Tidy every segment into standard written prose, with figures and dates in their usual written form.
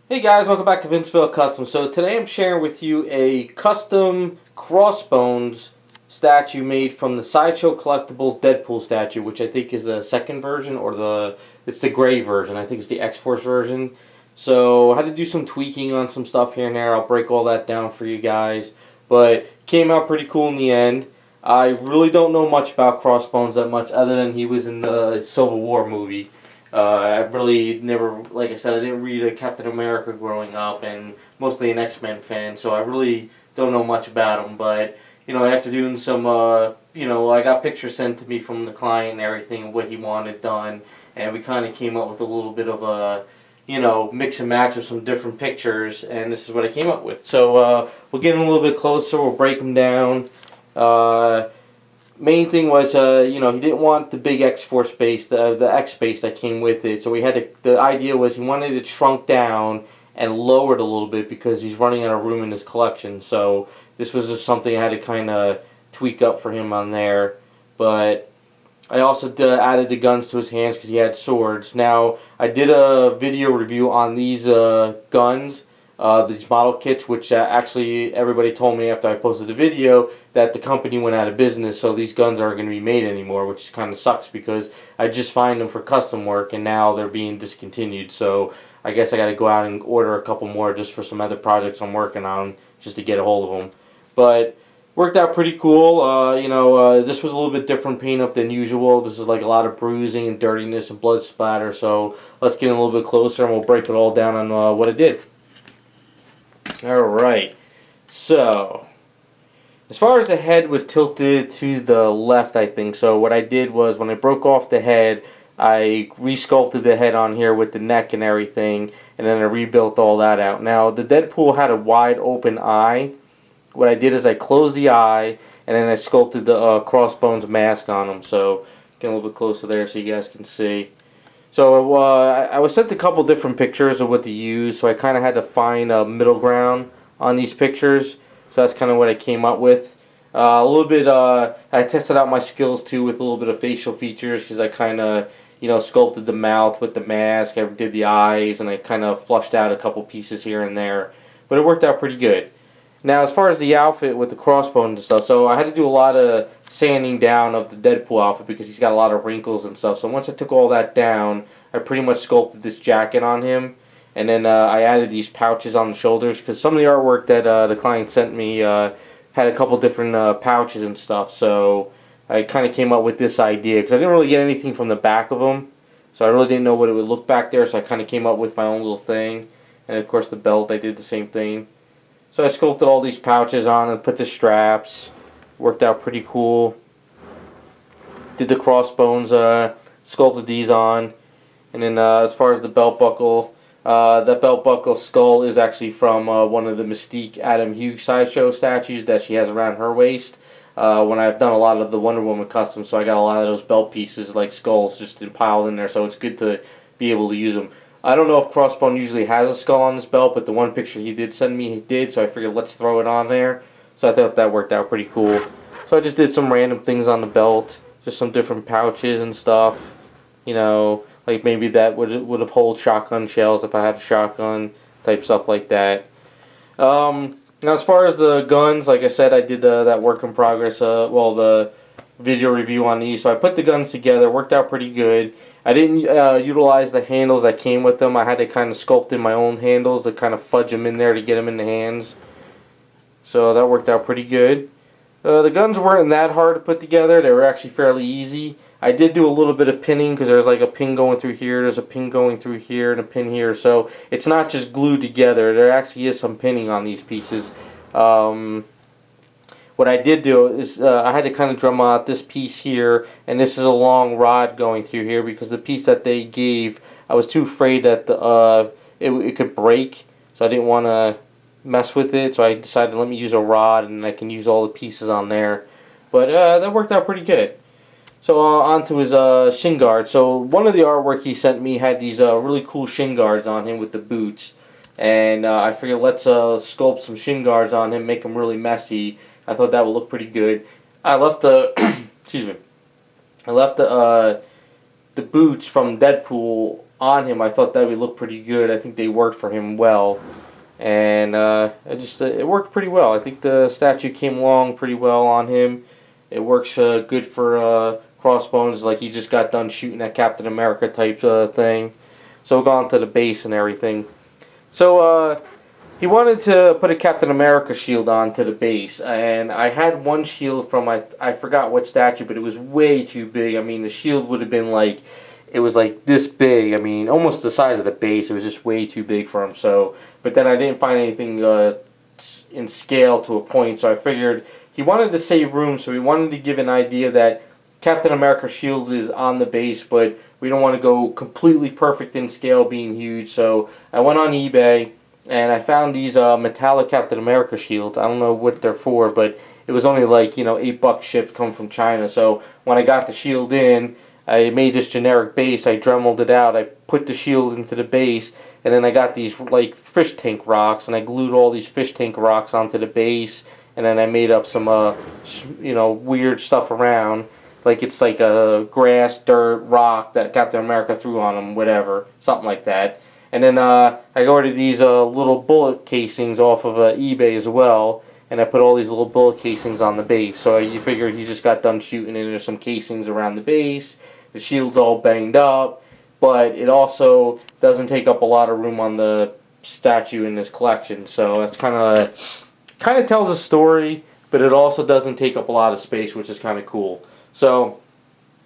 Hey guys, welcome back to Vince-Vell Custom. So today I'm sharing with you a custom Crossbones statue made from the Sideshow Collectibles Deadpool statue, which I think is the second version, or it's the gray version. I think it's the X-Force version. So I had to do some tweaking on some stuff here and there. I'll break all that down for you guys. But came out pretty cool in the end. I really don't know much about Crossbones that much other than he was in the Civil War movie. I really never, like I said, I didn't read a Captain America growing up, and mostly an X-Men fan, so I really don't know much about him. But after doing some, I got pictures sent to me from the client and everything, what he wanted done, and we kind of came up with a little bit of a, mix and match of some different pictures, and this is what I came up with. So we'll get in a little bit closer. We'll break them down. Main thing was, he didn't want the big X-Force base, the X base that came with it. So we had to. The idea was he wanted it shrunk down and lowered a little bit because he's running out of room in his collection. So this was just something I had to kind of tweak up for him on there. But I also added the guns to his hands because he had swords. Now I did a video review on these guns. These model kits, which actually everybody told me after I posted the video that the company went out of business, so these guns aren't going to be made anymore, which kind of sucks because I just find them for custom work and now they're being discontinued. So I guess I got to go out and order a couple more just for some other projects I'm working on just to get a hold of them. But worked out pretty cool. This was a little bit different paint up than usual. This is like a lot of bruising and dirtiness and blood splatter. So let's get a little bit closer and we'll break it all down on what I did. Alright, so as far as the head was tilted to the left, I think. So what I did was when I broke off the head, I resculpted the head on here with the neck and everything, and then I rebuilt all that out. Now the Deadpool had a wide open eye. What I did is I closed the eye and then I sculpted the Crossbones mask on him. So get a little bit closer there so you guys can see. So I was sent a couple different pictures of what to use, so I kind of had to find a middle ground on these pictures. So that's kind of what I came up with. A little bit, I tested out my skills too with a little bit of facial features because I kind of, sculpted the mouth with the mask. I did the eyes, and I kind of flushed out a couple pieces here and there. But it worked out pretty good. Now, as far as the outfit with the crossbones and stuff, so I had to do a lot of sanding down of the Deadpool outfit because he's got a lot of wrinkles and stuff. So once I took all that down, I pretty much sculpted this jacket on him. And then I added these pouches on the shoulders because some of the artwork that the client sent me had a couple different pouches and stuff. So I kind of came up with this idea because I didn't really get anything from the back of them. So I really didn't know what it would look back there. So I kind of came up with my own little thing. And of course the belt, I did the same thing. So I sculpted all these pouches on and put the straps. Worked out pretty cool. Did the crossbones, sculpted these on. And then as far as the belt buckle, that belt buckle skull is actually from one of the Mystique Adam Hughes Sideshow statues that she has around her waist. When I've done a lot of the Wonder Woman customs, so I got a lot of those belt pieces like skulls just piled in there, so it's good to be able to use them. I don't know if Crossbone usually has a skull on this belt, but the one picture he did send me, he did, so I figured let's throw it on there. So I thought that worked out pretty cool. So I just did some random things on the belt, just some different pouches and stuff. Like maybe that would have hold shotgun shells if I had a shotgun, type stuff like that. Now as far as the guns, like I said, I did that work in progress, the video review on these. So I put the guns together, worked out pretty good. I didn't utilize the handles that came with them. I had to kind of sculpt in my own handles to kind of fudge them in there to get them in the hands. So that worked out pretty good. The guns weren't that hard to put together. They were actually fairly easy. I did do a little bit of pinning because there's like a pin going through here, there's a pin going through here, and a pin here. So it's not just glued together. There actually is some pinning on these pieces. What I did do is I had to kind of drum out this piece here, and this is a long rod going through here because the piece that they gave, I was too afraid that it could break, so I didn't want to mess with it, so I decided to let me use a rod and I can use all the pieces on there. But that worked out pretty good. So on to his shin guard. So one of the artwork he sent me had these really cool shin guards on him with the boots, and I figured let's sculpt some shin guards on him, make them really messy. I thought that would look pretty good. I left the excuse me. I left the boots from Deadpool on him, I thought that would look pretty good. I think they worked for him well, and it worked pretty well. I think the statue came along pretty well on him. It works good for Crossbones, like he just got done shooting that Captain America type thing. So we'll go on to the base and everything. So he wanted to put a Captain America shield onto the base, and I had one shield from I forgot what statue, but it was way too big. I mean, the shield would have been like, it was like this big. I mean, almost the size of the base. It was just way too big for him. So, but then I didn't find anything in scale to a point. So I figured he wanted to save room, so he wanted to give an idea that Captain America's shield is on the base, but we don't want to go completely perfect in scale, being huge. So I went on eBay and I found these metallic Captain America shields. I don't know what they're for, but it was only like, $8 shipped, come from China. So when I got the shield in, I made this generic base. I dremeled it out. I put the shield into the base, and then I got these like fish tank rocks, and I glued all these fish tank rocks onto the base, and then I made up some weird stuff around, like it's like a grass, dirt, rock that Captain America threw on him, whatever, something like that. And then I ordered these little bullet casings off of eBay as well, and I put all these little bullet casings on the base. So you figure he just got done shooting, and there's some casings around the base. The shield's all banged up, but it also doesn't take up a lot of room on the statue in this collection. So that's kind of tells a story, but it also doesn't take up a lot of space, which is kind of cool. So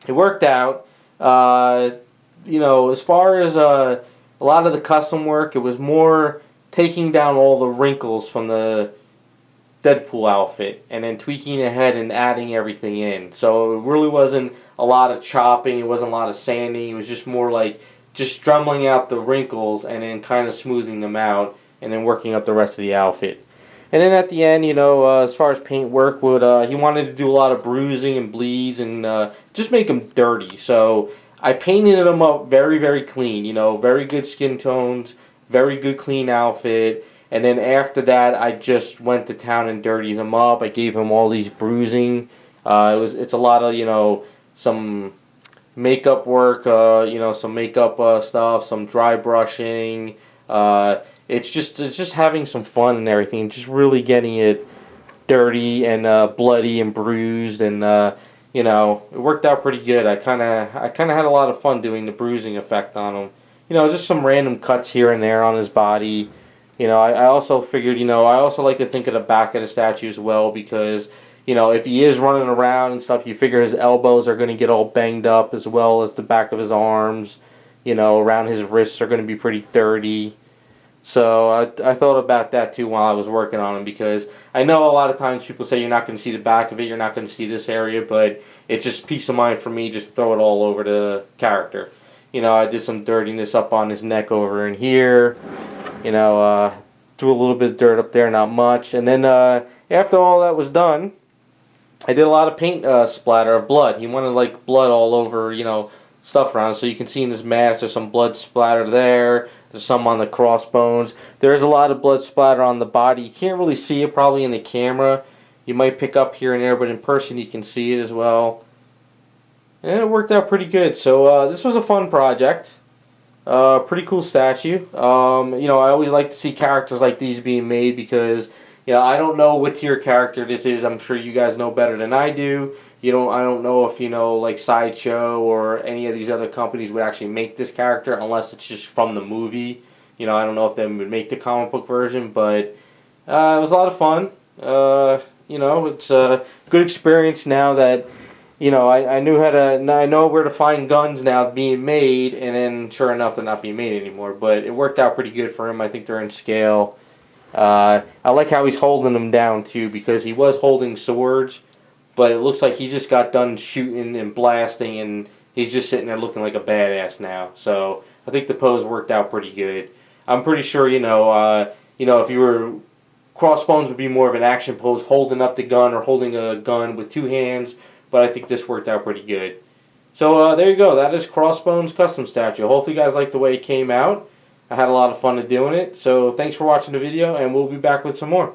it worked out. As far as a lot of the custom work, it was more taking down all the wrinkles from the Deadpool outfit and then tweaking the head and adding everything in. So it really wasn't a lot of chopping, it wasn't a lot of sanding, it was just more like just drumming out the wrinkles and then kind of smoothing them out and then working up the rest of the outfit. And then at the end, as far as paint work, he wanted to do a lot of bruising and bleeds and just make him dirty. So I painted him up very, very clean, very good skin tones, very good clean outfit. And then after that, I just went to town and dirtied him up. I gave him all these bruising. It's a lot of, some makeup work, some makeup stuff, some dry brushing. It's just having some fun and everything, just really getting it dirty and bloody and bruised, and it worked out pretty good. I kind of had a lot of fun doing the bruising effect on him. Just some random cuts here and there on his body. I also figured, I also like to think of the back of the statue as well, because, if he is running around and stuff, you figure his elbows are going to get all banged up, as well as the back of his arms, around his wrists are going to be pretty dirty. So I thought about that too while I was working on him, because I know a lot of times people say you're not going to see the back of it, you're not going to see this area, but it's just peace of mind for me just to throw it all over the character. I did some dirtiness up on his neck over in here. Threw a little bit of dirt up there, not much. And then after all that was done, I did a lot of paint splatter of blood. He wanted like blood all over, stuff around. So you can see in his mask, there's some blood splatter there. There's some on the crossbones. There's a lot of blood splatter on the body. You can't really see it probably in the camera. You might pick up here and there, but in person you can see it as well. And it worked out pretty good. So this was a fun project. Pretty cool statue. I always like to see characters like these being made, because I don't know what tier character this is. I'm sure you guys know better than I do. I don't know if like Sideshow or any of these other companies would actually make this character, unless it's just from the movie. I don't know if they would make the comic book version, but it was a lot of fun. It's a good experience now that I know where to find guns now being made, and then sure enough they're not being made anymore. But it worked out pretty good for him. I think they're in scale. I like how he's holding them down too, because he was holding swords, but it looks like he just got done shooting and blasting, and he's just sitting there looking like a badass now. So I think the pose worked out pretty good. I'm pretty sure if you were Crossbones would be more of an action pose, holding up the gun or holding a gun with two hands. But I think this worked out pretty good. So there you go. That is Crossbones custom statue. Hopefully you guys like the way it came out. I had a lot of fun doing it. So thanks for watching the video, and we'll be back with some more.